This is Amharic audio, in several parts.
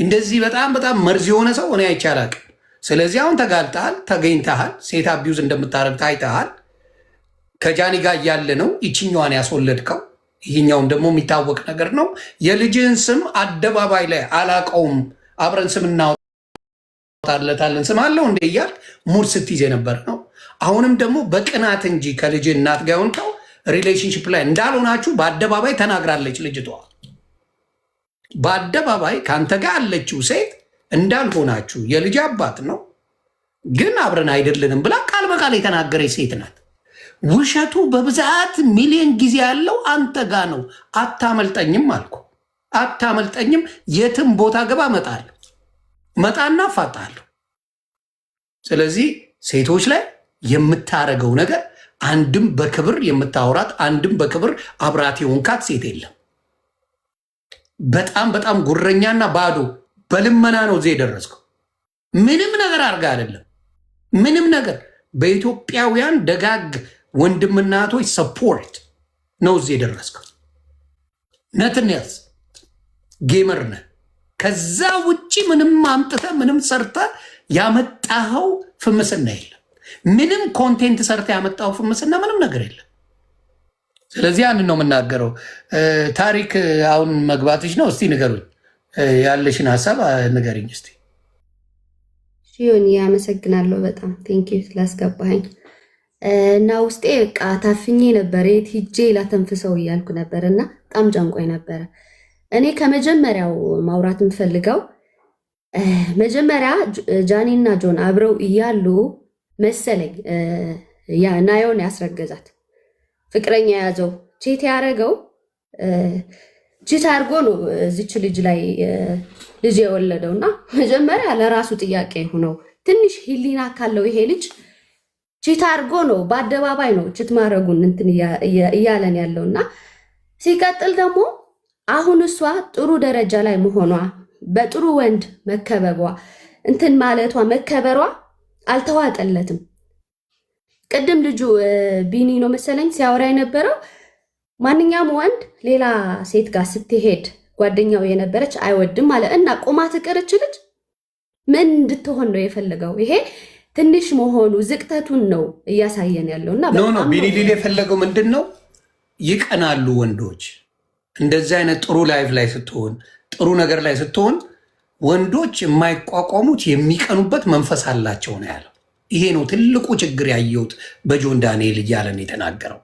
እንደዚህ በጣም መርዝ የሆነ ሰው እኔ አይቻላቅ። ስለዚህ አሁን ተጋልጠሃል፣ ተገኝተሃል፣ ሴት አቢዩዝ እንደምታረግ ታይተሃል። ከጃኒ ጋር እያለ ነው ይችኛዋን ያስወለድከው። ይህኛውም ደግሞ የሚታወቅ ነገር ነው። የልጅህን ስም አደባባይ ላይ አላቀውም፣ አብረን ስም እናወጣለታለን ስም አለው እንደ እያልክ ሙድ ስትይዝ የነበር ነው። አሁንም ደግሞ በቅናት እንጂ ከልጅ እናት ጋር ሆንከው ሪሌሽንሽፕ ላይ እንዳልሆናችሁ በአደባባይ ተናግራለች ልጅቷ። በአደባባይ ከአንተ ጋር ያለችው ሴት እንዳልሆናችሁ የልጅ አባት ነው ግን አብረን አይደለንም ብላ ቃል በቃል የተናገረች ሴት ናት። ውሸቱ በብዛት ሚሊዮን ጊዜ ያለው አንተ ጋ ነው። አታመልጠኝም አልኩ፣ አታመልጠኝም። የትም ቦታ ገባ እመጣለሁ፣ መጣና እፋታለሁ። ስለዚህ ሴቶች ላይ የምታረገው ነገር አንድም በክብር የምታወራት አንድም በክብር አብራት የሆንካት ሴት የለም። በጣም ጉረኛና ባዶ በልመና ነው እዚህ የደረስከው። ምንም ነገር አድርጋ አይደለም። ምንም ነገር በኢትዮጵያውያን ደጋግ ወንድምናቶች ሰፖርት ነው እዚህ የደረስከው። ነትንያዝ ጌመር ነህ። ከዛ ውጭ ምንም አምጥተ ምንም ሰርተ ያመጣኸው ፍምስና የለም። ምንም ኮንቴንት ሰርተ ያመጣኸው ፍምስና ምንም ነገር የለም። ስለዚህ ያንን ነው የምናገረው። ታሪክ አሁን መግባትሽ ነው። እስቲ ንገሩኝ፣ ያለሽን ሀሳብ ንገርኝ እስቲ። ዮኒ ያመሰግናለሁ በጣም ቴንኪው ስላስገባኸኝ። እና ውስጤ በቃ ታፍኜ ነበር፣ የት ሂጄ ላተንፍሰው እያልኩ ነበር እና በጣም ጨንቆኝ ነበረ። እኔ ከመጀመሪያው ማውራት የምፈልገው መጀመሪያ ጃኒ እና ጆን አብረው እያሉ መሰለኝ ናዮን ያስረገዛት ፍቅረኛ የያዘው ቼት ያደረገው ቺት አድርጎ ነው እዚች ልጅ ላይ ልጅ የወለደው እና መጀመሪያ ለራሱ ጥያቄ ሆነው ትንሽ ሂሊና ካለው ይሄ ልጅ ቺት አድርጎ ነው በአደባባይ ነው ቺት ማድረጉን እንትን እያለን ያለው እና ሲቀጥል ደግሞ አሁን እሷ ጥሩ ደረጃ ላይ መሆኗ በጥሩ ወንድ መከበቧ እንትን ማለቷ መከበሯ አልተዋጠለትም። ቅድም ልጁ ቢኒ ነው መሰለኝ ሲያወራ የነበረው ማንኛውም ወንድ ሌላ ሴት ጋር ስትሄድ ጓደኛው የነበረች አይወድም ማለት እና ቁማ ትቅርች ልጅ ምን እንድትሆን ነው የፈለገው? ይሄ ትንሽ መሆኑ ዝቅተቱን ነው እያሳየን ያለውና ኖ ቢኒ ሊል የፈለገው ምንድን ነው? ይቀናሉ ወንዶች እንደዚህ አይነት ጥሩ ላይፍ ላይ ስትሆን ጥሩ ነገር ላይ ስትሆን ወንዶች የማይቋቋሙት የሚቀኑበት መንፈስ አላቸው ነው ያለው። ይሄ ነው ትልቁ ችግር ያየሁት በጆን ዳንኤል እያለን የተናገረው።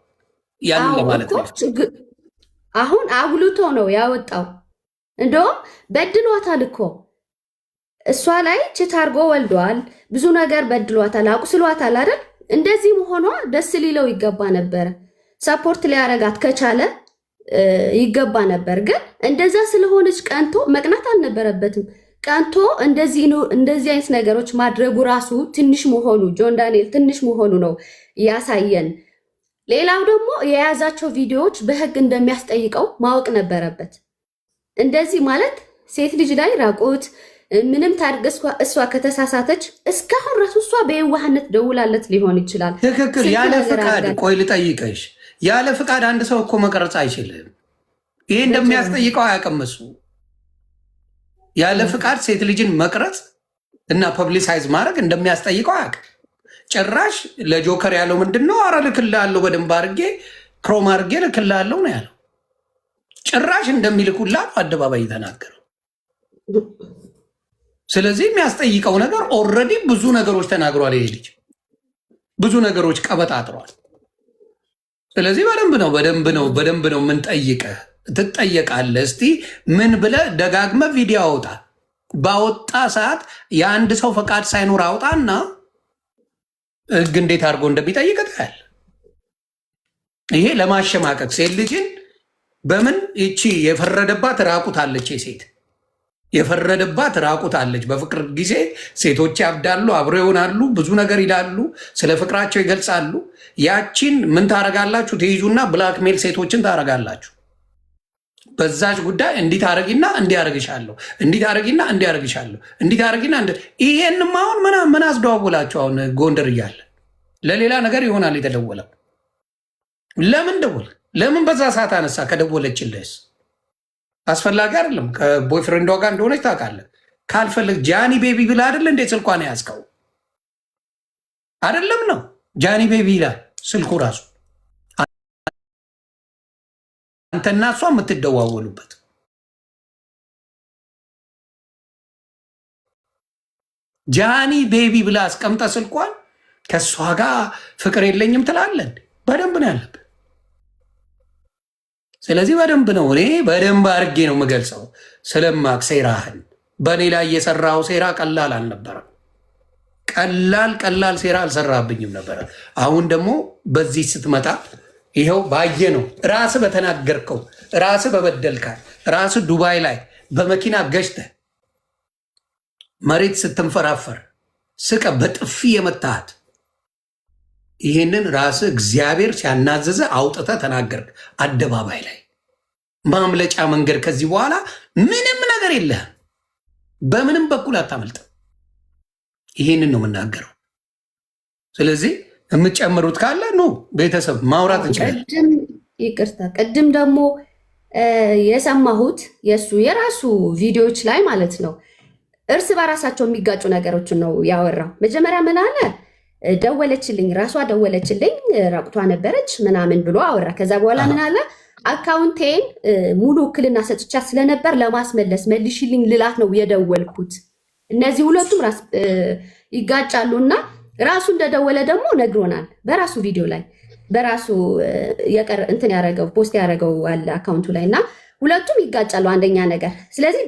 ያንን ለማለት ነው። አሁን አጉልቶ ነው ያወጣው። እንደውም በድሏታል እኮ እሷ ላይ ቺት አድርጎ ወልዷል። ብዙ ነገር በድሏታል፣ አቁስሏታል አይደል? እንደዚህ መሆኗ ደስ ሊለው ይገባ ነበር። ሰፖርት ሊያረጋት ከቻለ ይገባ ነበር። ግን እንደዛ ስለሆነች ቀንቶ መቅናት አልነበረበትም። ቀንቶ እንደዚህ አይነት ነገሮች ማድረጉ ራሱ ትንሽ መሆኑ ጆን ዳንኤል ትንሽ መሆኑ ነው ያሳየን። ሌላው ደግሞ የያዛቸው ቪዲዮዎች በህግ እንደሚያስጠይቀው ማወቅ ነበረበት። እንደዚህ ማለት ሴት ልጅ ላይ ራቁት ምንም ታርግ እሷ ከተሳሳተች እስካሁን ራሱ እሷ በየዋህነት ደውላለት ሊሆን ይችላል። ትክክል። ያለ ፍቃድ ቆይ ልጠይቀሽ፣ ያለ ፍቃድ አንድ ሰው እኮ መቅረጽ አይችልም። ይሄ እንደሚያስጠይቀው አያውቅም እሱ። ያለ ፍቃድ ሴት ልጅን መቅረጽ እና ፐብሊሳይዝ ማድረግ እንደሚያስጠይቀው አያውቅም። ጭራሽ ለጆከር ያለው ምንድን ነው? አረ ልክልሃለሁ በደንብ አድርጌ ክሮም አድርጌ ልክልሃለሁ ነው ያለው። ጭራሽ እንደሚልኩላት አደባባይ የተናገረው። ስለዚህ የሚያስጠይቀው ነገር ኦልሬዲ ብዙ ነገሮች ተናግሯል። ይሄ ልጅ ብዙ ነገሮች ቀበጣጥሯል። ስለዚህ በደንብ ነው የምንጠይቅህ። ትጠየቃለህ። እስቲ ምን ብለህ ደጋግመህ ቪዲዮ አውጣ። ባወጣ ሰዓት የአንድ ሰው ፈቃድ ሳይኖር አውጣና ህግ እንዴት አድርጎ እንደሚጠይቅ ታያለህ። ይሄ ለማሸማቀቅ ሴት ልጅን በምን ይቺ የፈረደባት ራቁት አለች። ሴት የፈረደባት ራቁት አለች። በፍቅር ጊዜ ሴቶች ያብዳሉ፣ አብረው ይሆናሉ፣ ብዙ ነገር ይላሉ፣ ስለ ፍቅራቸው ይገልጻሉ። ያቺን ምን ታረጋላችሁ? ትይዙና ብላክሜል ሴቶችን ታረጋላችሁ። በዛች ጉዳይ እንዲህ ታረጊና እንዲህ አረግሻለሁ፣ እንዲህ ታረጊና እንዲህ አረግሻለሁ፣ እንዲህ ታረጊና ይሄንም አሁን ምን አስደዋውላችሁ? አሁን ጎንደር እያለ ለሌላ ነገር ይሆናል የተደወለው። ለምን ደወል? ለምን በዛ ሰዓት አነሳ? ከደወለችልህስ አስፈላጊ አይደለም። ከቦይፍሬንዷ ጋር እንደሆነች ታውቃለህ። ካልፈለግ ጃኒ ቤቢ ብላ አይደል እንዴ ስልኳን ያዝከው? አይደለም ነው ጃኒ ቤቢ ይላል ስልኩ ራሱ አንተና እሷ የምትደዋወሉበት። ጃኒ ቤቢ ብላ አስቀምጠ ስልኳን ከእሷ ጋር ፍቅር የለኝም ትላለን። በደንብ ነው ያለብህ። ስለዚህ በደንብ ነው እኔ በደንብ አድርጌ ነው የምገልጸው ስለማቅ ሴራህን። በእኔ ላይ የሰራው ሴራ ቀላል አልነበረም። ቀላል ሴራ አልሰራብኝም ነበረ። አሁን ደግሞ በዚህ ስትመጣ ይኸው ባየ ነው ራስ በተናገርከው ራስ በበደልካል ራስ ዱባይ ላይ በመኪና ገጭተህ መሬት ስትንፈራፈር ስቀ በጥፊ የመታሃት ይህንን ራስ እግዚአብሔር ሲያናዘዘ አውጥተ ተናገርክ አደባባይ ላይ። ማምለጫ መንገድ ከዚህ በኋላ ምንም ነገር የለህም። በምንም በኩል አታመልጥም። ይህንን ነው የምናገረው። ስለዚህ የምትጨምሩት ካለ ኖ ቤተሰብ ማውራት እንችላለን። ይቅርታ ቅድም ደግሞ የሰማሁት የራሱ ቪዲዮዎች ላይ ማለት ነው እርስ በራሳቸው የሚጋጩ ነገሮችን ነው ያወራው። መጀመሪያ ምን አለ? ደወለችልኝ፣ ራሷ ደወለችልኝ፣ ራቁቷ ነበረች ምናምን ብሎ አወራ። ከዛ በኋላ ምን አለ? አካውንቴን ሙሉ ውክልና ሰጥቻት ስለነበር ለማስመለስ መልሽልኝ ልላት ነው የደወልኩት። እነዚህ ሁለቱም ይጋጫሉ እና ራሱ እንደደወለ ደግሞ ነግሮናል በራሱ ቪዲዮ ላይ በራሱ እንትን ያደረገው ፖስት ያደረገው አለ አካውንቱ ላይ እና ሁለቱም ይጋጫሉ። አንደኛ ነገር ስለዚህ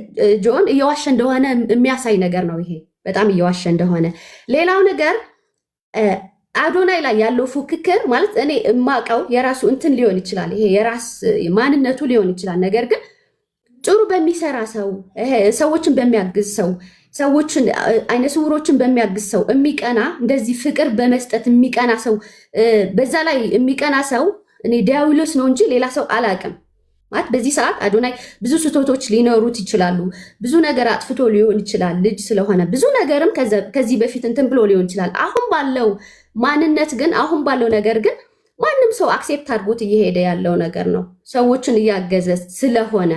ጆን እየዋሸ እንደሆነ የሚያሳይ ነገር ነው ይሄ፣ በጣም እየዋሸ እንደሆነ። ሌላው ነገር አዶናይ ላይ ያለው ፉክክር ማለት እኔ የማውቀው የራሱ እንትን ሊሆን ይችላል፣ ይሄ የራስ ማንነቱ ሊሆን ይችላል። ነገር ግን ጥሩ በሚሰራ ሰው፣ ሰዎችን በሚያግዝ ሰው፣ ሰዎችን አይነ ስውሮችን በሚያግዝ ሰው የሚቀና እንደዚህ ፍቅር በመስጠት የሚቀና ሰው፣ በዛ ላይ የሚቀና ሰው እኔ ዲያብሎስ ነው እንጂ ሌላ ሰው አላውቅም። ማለት በዚህ ሰዓት አዶናይ ብዙ ስህተቶች ሊኖሩት ይችላሉ። ብዙ ነገር አጥፍቶ ሊሆን ይችላል። ልጅ ስለሆነ ብዙ ነገርም ከዚህ በፊት እንትን ብሎ ሊሆን ይችላል። አሁን ባለው ማንነት ግን አሁን ባለው ነገር ግን ማንም ሰው አክሴፕት አድርጎት እየሄደ ያለው ነገር ነው፣ ሰዎችን እያገዘ ስለሆነ።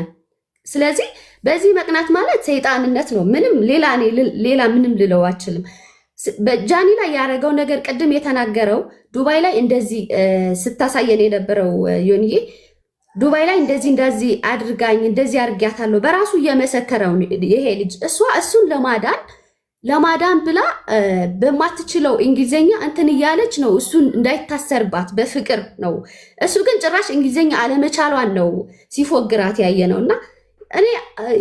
ስለዚህ በዚህ መቅናት ማለት ሰይጣንነት ነው። ምንም ሌላ ምንም ልለው አችልም። በጃኒ ላይ ያደረገው ነገር ቅድም የተናገረው ዱባይ ላይ እንደዚህ ስታሳየን የነበረው ዮኒዬ ዱባይ ላይ እንደዚህ አድርጋኝ እንደዚህ አድርጊያታለሁ በራሱ እየመሰከረው ይሄ ልጅ እሱን ለማዳን ብላ በማትችለው እንግሊዝኛ እንትን እያለች ነው እሱን እንዳይታሰርባት በፍቅር ነው። እሱ ግን ጭራሽ እንግሊዝኛ አለመቻሏን ነው ሲፎግራት ያየ ነው። እና እኔ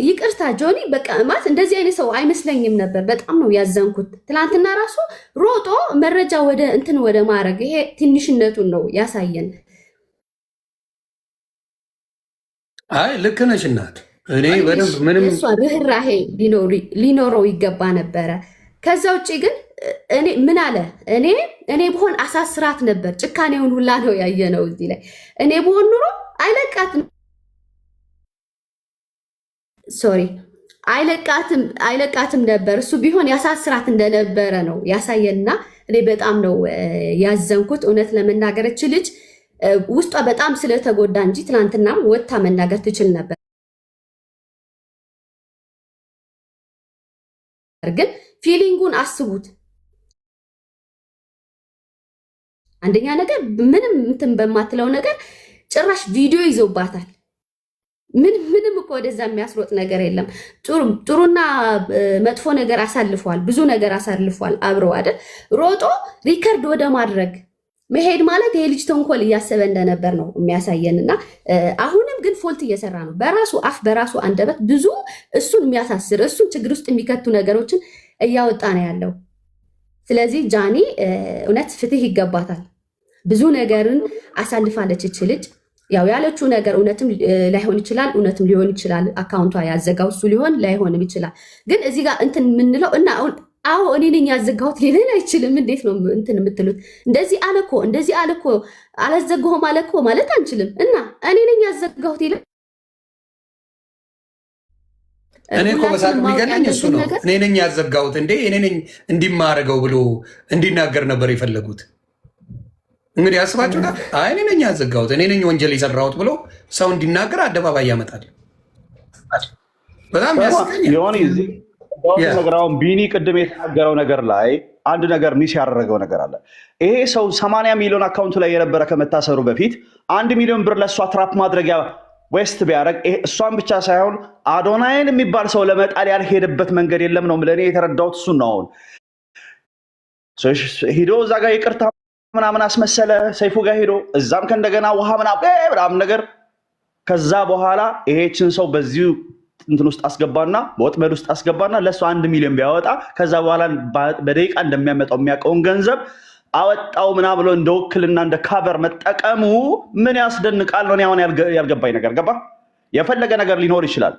ይቅርታ ጆኒ በቃ ማለት እንደዚህ አይነት ሰው አይመስለኝም ነበር። በጣም ነው ያዘንኩት። ትናንትና ራሱ ሮጦ መረጃ ወደ ማድረግ ይሄ ትንሽነቱን ነው ያሳየን። አይ ልክ ነሽ እናት። እኔ በደንብ ምንም እሷ ርህራሄ ሊኖረው ይገባ ነበረ። ከዛ ውጭ ግን እኔ ምን አለ እኔ ብሆን አሳስራት ነበር። ጭካኔውን ሁላ ነው ያየነው እዚህ ላይ። እኔ ብሆን ኑሮ አይለቃትም ነበር። እሱ ቢሆን ያሳስራት እንደነበረ ነው ያሳየንና እኔ በጣም ነው ያዘንኩት። እውነት ለመናገረች ልጅ ውስጧ በጣም ስለተጎዳ እንጂ ትናንትና ወጥታ መናገር ትችል ነበር። ግን ፊሊንጉን አስቡት። አንደኛ ነገር ምንም እንትን በማትለው ነገር ጭራሽ ቪዲዮ ይዘውባታል። ምንም እኮ ወደዛ የሚያስሮጥ ነገር የለም። ጥሩና መጥፎ ነገር አሳልፏል፣ ብዙ ነገር አሳልፏል አብረው አይደል? ሮጦ ሪከርድ ወደ ማድረግ መሄድ ማለት ይሄ ልጅ ተንኮል እያሰበ እንደነበር ነው የሚያሳየን። እና አሁንም ግን ፎልት እየሰራ ነው በራሱ አፍ በራሱ አንደበት ብዙ እሱን የሚያሳስር እሱን ችግር ውስጥ የሚከቱ ነገሮችን እያወጣ ነው ያለው። ስለዚህ ጃኒ እውነት ፍትህ ይገባታል። ብዙ ነገርን አሳልፋለች እች ልጅ። ያው ያለችው ነገር እውነትም ላይሆን ይችላል፣ እውነትም ሊሆን ይችላል። አካውንቷ ያዘጋው እሱ ሊሆን ላይሆንም ይችላል። ግን እዚህ ጋር እንትን የምንለው እና አዎ እኔ ነኝ ያዘጋሁት ሊለን አይችልም። እንዴት ነው እንትን የምትሉት? እንደዚህ አለኮ እንደዚህ አለኮ አላዘጋሁም አለኮ ማለት አንችልም። እና እኔ ነኝ ያዘጋሁት ይላል። እኔ እኮ በሳቅ የሚገናኝ እሱ ነው። እኔ ነኝ ያዘጋሁት እንዴ እኔ ነኝ እንዲማረገው ብሎ እንዲናገር ነበር የፈለጉት። እንግዲህ አስባችሁታል። አይ እኔ ነኝ ያዘጋሁት እኔ ነኝ ወንጀል የሰራሁት ብሎ ሰው እንዲናገር አደባባይ ያመጣል። በጣም ያስቀኛል። ነገር አሁን ቢኒ ቅድም የተናገረው ነገር ላይ አንድ ነገር ሚስ ያደረገው ነገር አለ። ይሄ ሰው 80 ሚሊዮን አካውንቱ ላይ የነበረ ከመታሰሩ በፊት 1 ሚሊዮን ብር ለእሷ ትራፕ ማድረጊያ ዌስት ቢያደርግ እሷን ብቻ ሳይሆን አዶናይን የሚባል ሰው ለመጣል ያልሄደበት መንገድ የለም ነው ለእኔ የተረዳሁት። እሱን ነው አሁን ሂዶ እዛ ጋር ይቅርታ ምናምን አስመሰለ ሰይፉ ጋር ሄዶ እዛም ከእንደገና ውሃ ምናምን ነገር ከዛ በኋላ ይሄችን ሰው በዚሁ እንትን ውስጥ አስገባና በወጥመድ ውስጥ አስገባና ለእሱ 1 ሚሊዮን ቢያወጣ ከዛ በኋላ በደቂቃ እንደሚያመጣው የሚያውቀውን ገንዘብ አወጣው ምናምን ብሎ እንደ ውክልና እንደ ካቨር መጠቀሙ ምን ያስደንቃል ነው አሁን ያልገባኝ ነገር። ገባ የፈለገ ነገር ሊኖር ይችላል።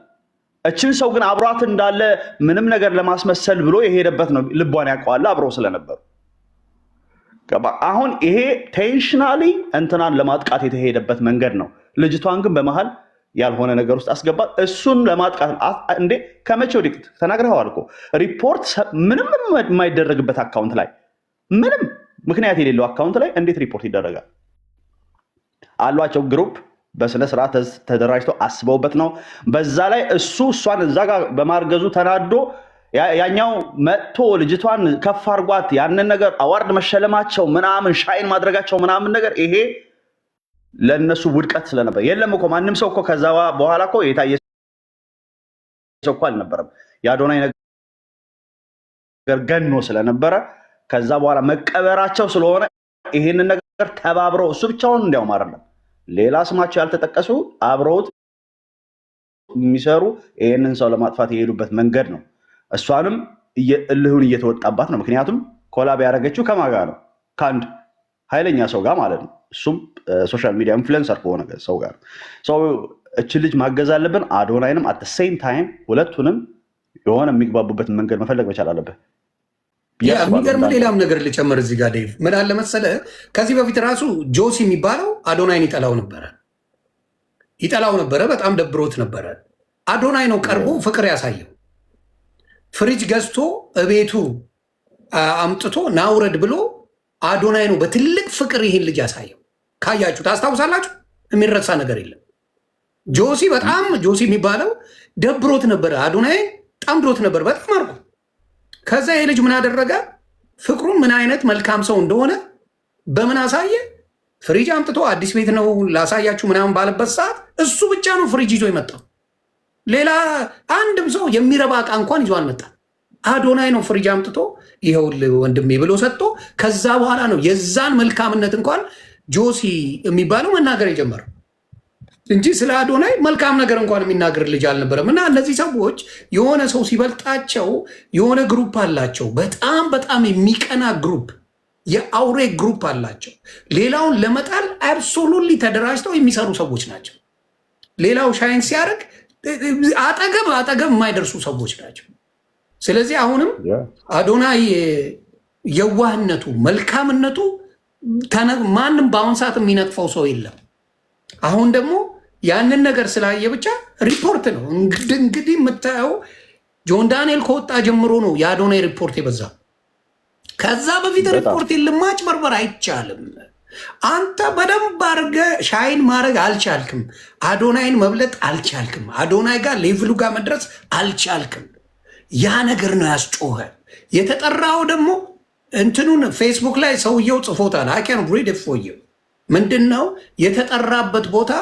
እችን ሰው ግን አብሯት እንዳለ ምንም ነገር ለማስመሰል ብሎ የሄደበት ነው። ልቧን ያውቀዋል አብሮ ስለነበሩ። ገባ አሁን ይሄ ቴንሽናሊ እንትናን ለማጥቃት የተሄደበት መንገድ ነው። ልጅቷን ግን በመሃል ያልሆነ ነገር ውስጥ አስገባት። እሱን ለማጥቃት እንዴ ከመቼ ወዲህ ተናግረዋል እኮ ሪፖርት ምንም የማይደረግበት አካውንት ላይ ምንም ምክንያት የሌለው አካውንት ላይ እንዴት ሪፖርት ይደረጋል? አሏቸው ግሩፕ በስነ ስርዓት ተደራጅተው አስበውበት ነው። በዛ ላይ እሷን እዛ ጋር በማርገዙ ተናዶ ያኛው መጥቶ ልጅቷን ከፍ አድርጓት ያንን ነገር አዋርድ መሸለማቸው ምናምን ሻይን ማድረጋቸው ምናምን ነገር ይሄ ለነሱ ውድቀት ስለነበር የለም እኮ ማንም ሰው እኮ ከዛ በኋላ እኮ የታየ ሰው እኮ አልነበረም። የአዶናይ ነገር ገኖ ስለነበረ ከዛ በኋላ መቀበራቸው ስለሆነ ይሄንን ነገር ተባብረው እሱ ብቻውን እንዲያውም አይደለም ሌላ ስማቸው ያልተጠቀሱ አብረውት የሚሰሩ ይሄንን ሰው ለማጥፋት የሄዱበት መንገድ ነው። እሷንም እልሁን እየተወጣባት ነው። ምክንያቱም ኮላብ ያደረገችው ከማን ጋር ነው? ከአንድ ኃይለኛ ሰው ጋር ማለት ነው። እሱም ሶሻል ሚዲያ ኢንፍሉዌንሰር ከሆነ ሰው ጋር ሰው እች ልጅ ማገዝ አለብን። አዶናይንም አት ሴም ታይም ሁለቱንም የሆነ የሚግባቡበትን መንገድ መፈለግ መቻል አለብህ። የሚገርም ሌላም ነገር ልጨምር እዚህ ጋር ዴቭ፣ ምን አለ መሰለህ፣ ከዚህ በፊት ራሱ ጆሲ የሚባለው አዶናይን ይጠላው ነበረ። በጣም ደብሮት ነበረ። አዶናይ ነው ቀርቦ ፍቅር ያሳየው። ፍሪጅ ገዝቶ እቤቱ አምጥቶ ናውረድ ብሎ አዶናይ ነው በትልቅ ፍቅር ይሄን ልጅ ያሳየው። ካያችሁ ታስታውሳላችሁ። የሚረሳ ነገር የለም። ጆሲ የሚባለው ደብሮት ነበረ። አዶናይ ጠምዶት ነበር በጣም አርጎ። ከዛ ይሄ ልጅ ምን አደረገ? ፍቅሩን ምን አይነት መልካም ሰው እንደሆነ በምን አሳየ? ፍሪጅ አምጥቶ አዲስ ቤት ነው ላሳያችሁ ምናምን ባለበት ሰዓት እሱ ብቻ ነው ፍሪጅ ይዞ የመጣው። ሌላ አንድም ሰው የሚረባ ዕቃ እንኳን ይዞ አልመጣ። አዶናይ ነው ፍሪጅ አምጥቶ ይኸውልህ ወንድሜ ብሎ ሰጥቶ ከዛ በኋላ ነው የዛን መልካምነት እንኳን ጆሲ የሚባለው መናገር የጀመረው እንጂ ስለ አዶናይ መልካም ነገር እንኳን የሚናገር ልጅ አልነበረም። እና እነዚህ ሰዎች የሆነ ሰው ሲበልጣቸው የሆነ ግሩፕ አላቸው፣ በጣም በጣም የሚቀና ግሩፕ፣ የአውሬ ግሩፕ አላቸው። ሌላውን ለመጣል አብሶሉትሊ ተደራጅተው የሚሰሩ ሰዎች ናቸው። ሌላው ሻይን ሲያደርግ አጠገብ የማይደርሱ ሰዎች ናቸው። ስለዚህ አሁንም አዶናይ የዋህነቱ መልካምነቱ ማንም በአሁን ሰዓት የሚነቅፈው ሰው የለም። አሁን ደግሞ ያንን ነገር ስላየ ብቻ ሪፖርት ነው እንግዲህ የምታየው። ጆን ዳንኤል ከወጣ ጀምሮ ነው የአዶናይ ሪፖርት የበዛ። ከዛ በፊት ሪፖርት የለም። ማጭበርበር አይቻልም። አንተ በደንብ አድርገህ ሻይን ማድረግ አልቻልክም። አዶናይን መብለጥ አልቻልክም። አዶናይ ጋር ሌቭሉ ጋር መድረስ አልቻልክም። ያ ነገር ነው ያስጮኸ። የተጠራው ደግሞ እንትኑን ፌስቡክ ላይ ሰውየው ጽፎታል። አኬን ሪድ ፎር ዩ ምንድን ነው የተጠራበት ቦታ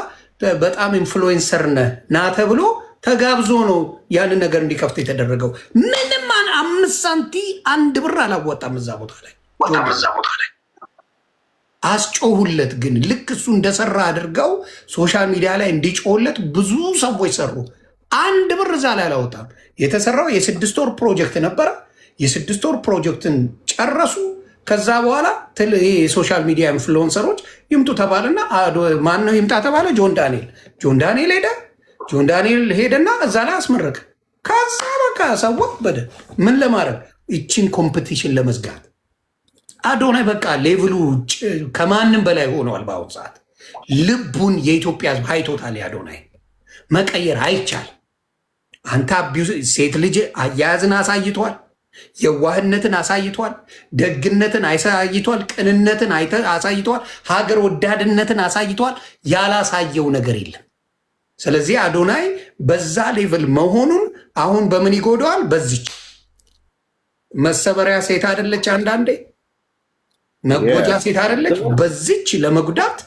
በጣም ኢንፍሉዌንሰር ነህ ና ተብሎ ተጋብዞ ነው ያንን ነገር እንዲከፍት የተደረገው። ምንም 5 ሳንቲ 1 ብር አላወጣም እዛ ቦታ ላይ አስጮሁለት። ግን ልክ እሱ እንደሰራ አድርገው ሶሻል ሚዲያ ላይ እንዲጮሁለት ብዙ ሰዎች ሰሩ። 1 ብር እዛ ላይ አላወጣም። የተሰራው የ6 ወር ፕሮጀክት ነበረ። የ6 ወር ፕሮጀክትን ጨረሱ። ከዛ በኋላ የሶሻል ሚዲያ ኢንፍሉዌንሰሮች ይምጡ ተባለና ማን ነው ይምጣ ተባለ? ጆን ዳንኤል ሄደ። ጆን ዳንኤል ሄደና እዛ ላይ አስመረቀ። ከዛ በቃ ሰው በደ ምን ለማድረግ ይችን ኮምፒቲሽን ለመዝጋት አዶናይ በቃ ሌቭሉ ከማንም በላይ ሆነዋል። በአሁኑ ሰዓት ልቡን የኢትዮጵያ ሕዝብ አይቶታል። አዶናይ መቀየር አይቻል። አንተ ሴት ልጅ አያያዝን አሳይቷል። የዋህነትን አሳይቷል። ደግነትን አሳይቷል። ቅንነትን አሳይቷል። ሀገር ወዳድነትን አሳይቷል። ያላሳየው ነገር የለም። ስለዚህ አዶናይ በዛ ሌቭል መሆኑን አሁን በምን ይጎደዋል? በዚች መሰበሪያ ሴት አይደለች? አንዳንዴ መጎጃ ሴት አይደለች? በዚች ለመጉዳት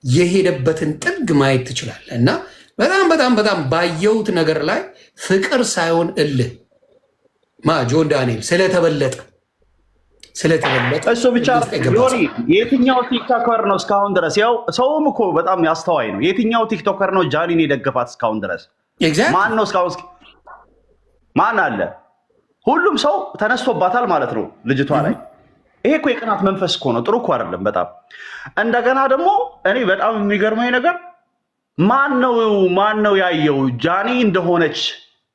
የሄደበትን ጥግ ማየት ትችላለህ። እና በጣም በጣም በጣም ባየሁት ነገር ላይ ፍቅር ሳይሆን እልህ ጆን ዳንኤል ስለተበለጠ እሱ ብቻ ዮኒ፣ የትኛው ቲክቶከር ነው እስካሁን ድረስ? ያው ሰውም እኮ በጣም ያስተዋይ ነው። የትኛው ቲክቶከር ነው ጃኒን የደገፋት እስካሁን ድረስ? ማን ነው እስካሁን? ማን አለ? ሁሉም ሰው ተነስቶባታል ማለት ነው ልጅቷ ላይ። ይሄ እኮ የቅናት መንፈስ እኮ ነው። ጥሩ እኮ አይደለም በጣም። እንደገና ደግሞ እኔ በጣም የሚገርመኝ ነገር ማን ነው ያየው ጃኒ እንደሆነች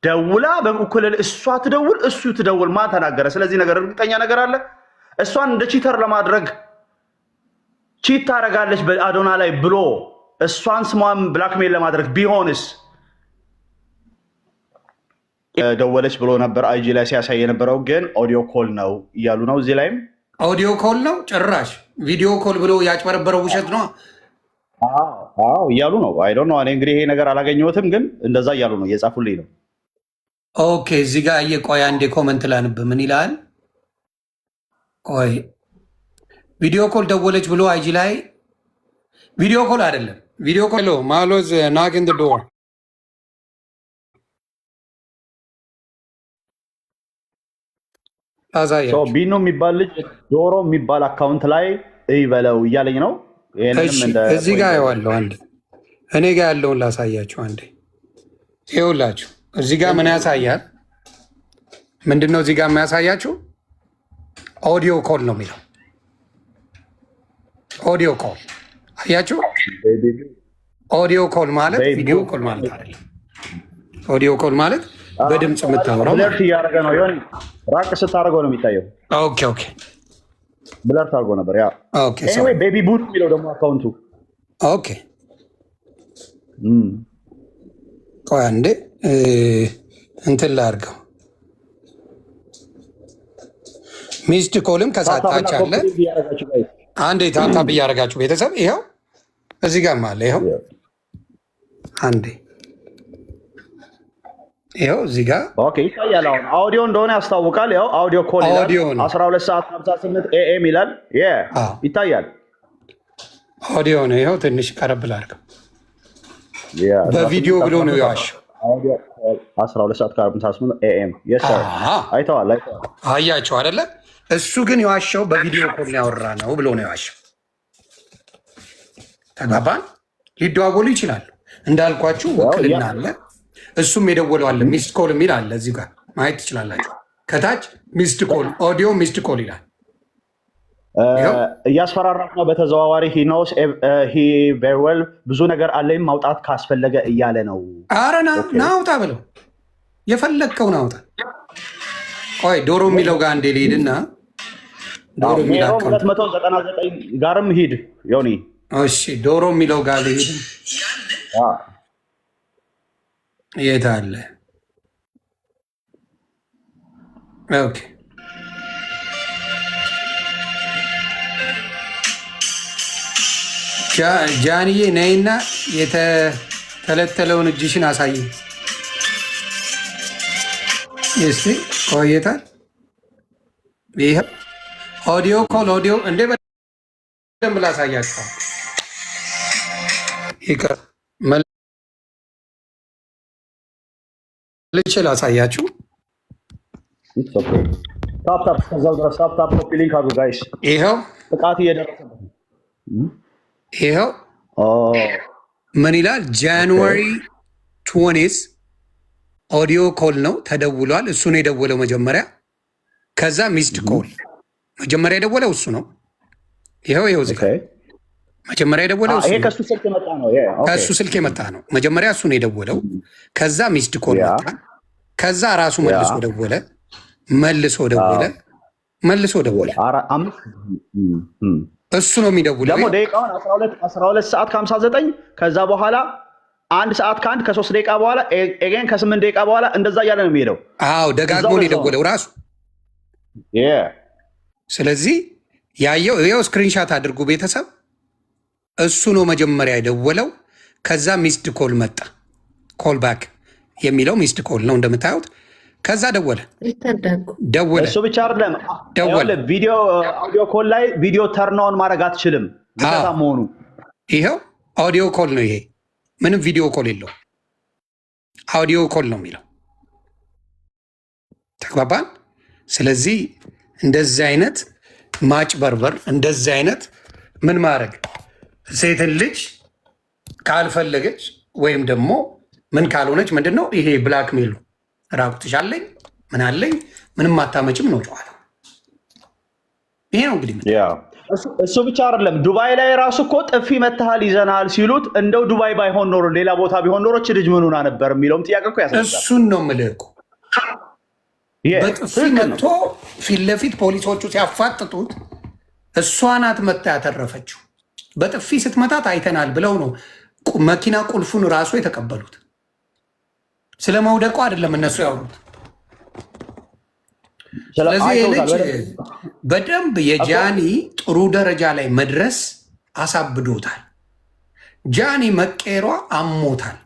ደውላ በኩል እሷ ትደውል እሱ ትደውል፣ ማን ተናገረ? ስለዚህ ነገር እርግጠኛ ነገር አለ? እሷን እንደ ቺተር ለማድረግ ቺት ታደርጋለች በአዶና ላይ ብሎ እሷን ስሟን ብላክሜል ለማድረግ ቢሆንስ? ደወለች ብሎ ነበር አይጂ ላይ ሲያሳይ የነበረው፣ ግን ኦዲዮ ኮል ነው እያሉ ነው። እዚህ ላይም ኦዲዮ ኮል ነው፣ ጭራሽ ቪዲዮ ኮል ብሎ ያጭበረበረው ውሸት ነው እያሉ ነው። አይ ዶንት ኖ። እኔ እንግዲህ ይሄ ነገር አላገኘሁትም፣ ግን እንደዛ እያሉ ነው፣ እየጻፉልኝ ነው። ኦኬ፣ እዚህ ጋር እየቆይ አንዴ ኮመንት ላንብ። ምን ይላል? ቆይ ቪዲዮ ኮል ደወለች ብሎ አይጂ ላይ ቪዲዮ ኮል አይደለም፣ ቪዲዮ ኮል ማሎዝ ናክ ኢን ዘ ዶር ቢኖ የሚባል ልጅ ዶሮ የሚባል አካውንት ላይ በለው እያለኝ ነው። እዚህ ጋር ያዋለው አንድ እኔ ጋር ያለውን ላሳያችሁ አንዴ። ይኸውላችሁ እዚህ ጋር ምን ያሳያል? ምንድነው እዚህ ጋር የሚያሳያችሁ? ኦዲዮ ኮል ነው የሚለው። ኦዲዮ ኮል አያችሁ? ኦዲዮ ኮል ማለት ቪዲዮ ኮል ማለት አይደለም። ኦዲዮ ኮል ማለት በድምፅ የምታወራው ብለርት እያደረገ ነው። ሆን ራቅ ስታደርገው ነው የሚታየው። ኦኬ ብለርት አድርጎ ነበር። ያ ቤቢ ቡት የሚለው ደግሞ አካውንቱ። ኦኬ ቆይ አንዴ እንትን ላድርገው። ሚስድ ኮልም ከሳታች አለ። አንዴ ታፕታፕ እያደረጋችሁ ቤተሰብ፣ ይኸው እዚህ ጋርም አለ። ይኸው አንዴ ይኸው እዚህ ጋር ይታያል። አሁን አውዲዮ እንደሆነ ያስታውቃል። ያው አውዲዮ ኮል ይላል። 12 ሰዓት 58 ኤኤም ይላል። ይታያል። አውዲዮ ነው። ይኸው ትንሽ ቀረብ ላድርገው። በቪዲዮ ብሎ ነው የዋሸው። 12 ሰዓት 58 ኤኤም አይተዋል። አያቸው አይደለ? እሱ ግን የዋሸው በቪዲዮ ኮል ያወራ ነው ብሎ ነው የዋሸው። ተግባባን? ሊደዋወሉ ይችላሉ እንዳልኳችሁ፣ ውክልና አለ። እሱም የደወለው አለ። ሚስድ ኮል የሚል አለ እዚህ ጋር ማየት ትችላላችሁ። ከታች ሚስድ ኮል ኦዲዮ ሚስድ ኮል ይላል። እያስፈራራት ነው በተዘዋዋሪ ሂኖስ ቬርዌል ብዙ ነገር አለኝ ማውጣት ካስፈለገ እያለ ነው። ኧረ ናውጣ ብለው የፈለግከውን አውጣ። ቆይ ዶሮ የሚለው ጋር እንዴ ልሂድና ዶሮ የሚለው 299 ጋርም ሂድ ዮኒ። እሺ ዶሮ የሚለው ጋር ልሂድ። የት አለ? ኦኬ ጃንዬ ነይና የተተለተለውን እጅሽን አሳይ። እስቲ ቆይታል። ይሄ ኦዲዮ ኮል ኦዲዮ እንዴ በደንብ ላሳያችኋል። ይቀር ልቼ ላሳያችሁ። ታፕታፕ ከዛው ድረስ ታፕታፕ ኮፒ ሊንክ አድርጉ ጋይስ። ይኸው ጥቃት እየደረሰበት ነው። ይኸው ምን ይላል? ጃንዋሪ 20 ኦዲዮ ኮል ነው ተደውሏል። እሱ ነው የደወለው መጀመሪያ። ከዛ ሚስድ ኮል መጀመሪያ የደወለው እሱ ነው። ይኸው እዚህ ጋር መጀመሪያ የደወለው እሱ ነው። ከሱ ስልክ የመጣ ነው። ከሱ ስልክ የመጣ ነው። መጀመሪያ እሱ ነው የደወለው። ከዛ ሚስድ ኮል መጣ። ከዛ ራሱ መልሶ ደወለ። እሱ ነው የሚደውለው። ደግሞ ደቂቃውን 12 ሰዓት ከ59 ከዛ በኋላ 1 ሰዓት ከ1 ከ3 ደቂቃ በኋላ ኤጌን ከ8 ደቂቃ በኋላ እንደዛ እያለ ነው የሚሄደው። አዎ ደጋግሞ ነው የደወለው ራሱ። ስለዚህ ያየው ይኸው ስክሪንሻት አድርጉ ቤተሰብ። እሱ ነው መጀመሪያ የደወለው። ከዛ ሚስድ ኮል መጣ። ኮል ባክ የሚለው ሚስድ ኮል ነው እንደምታዩት። ከዛ ደወለ ደወለ። እሱ ብቻ አይደለም ቪዲዮ አውዲዮ ኮል ላይ ቪዲዮ ተርናውን ማድረግ አትችልም ግዴታ መሆኑ። ይኸው አውዲዮ ኮል ነው ይሄ፣ ምንም ቪዲዮ ኮል የለው፣ አውዲዮ ኮል ነው የሚለው። ተግባባን? ስለዚህ እንደዚህ አይነት ማጭበርበር፣ እንደዚህ አይነት ምን ማድረግ ሴትን ልጅ ካልፈለገች ወይም ደግሞ ምን ካልሆነች ምንድን ነው ይሄ ብላክሜሉ፣ ራቁትሽ አለኝ ምን አለኝ ምንም አታመጭም ነው ጨዋታ። ይሄ ነው እንግዲህ እሱ ብቻ አይደለም። ዱባይ ላይ ራሱ እኮ ጥፊ መታሃል ይዘናል ሲሉት እንደው ዱባይ ባይሆን ኖሮ ሌላ ቦታ ቢሆን ኖሮ እች ልጅ ምን ሆና ነበር የሚለውም ጥያቄ እኮ ያስነሳል። እሱን ነው የምልህ እኮ በጥፊ መጥቶ ፊት ለፊት ፖሊሶቹ ሲያፋጥጡት እሷ ናት መታ ያተረፈችው። በጥፊ ስትመታት አይተናል ብለው ነው መኪና ቁልፉን ራሱ የተቀበሉት። ስለ መውደቁ አይደለም እነሱ ያወሩት። ስለዚህ ልጅ በደንብ የጃኒ ጥሩ ደረጃ ላይ መድረስ አሳብዶታል። ጃኒ መቀየሯ አሞታል።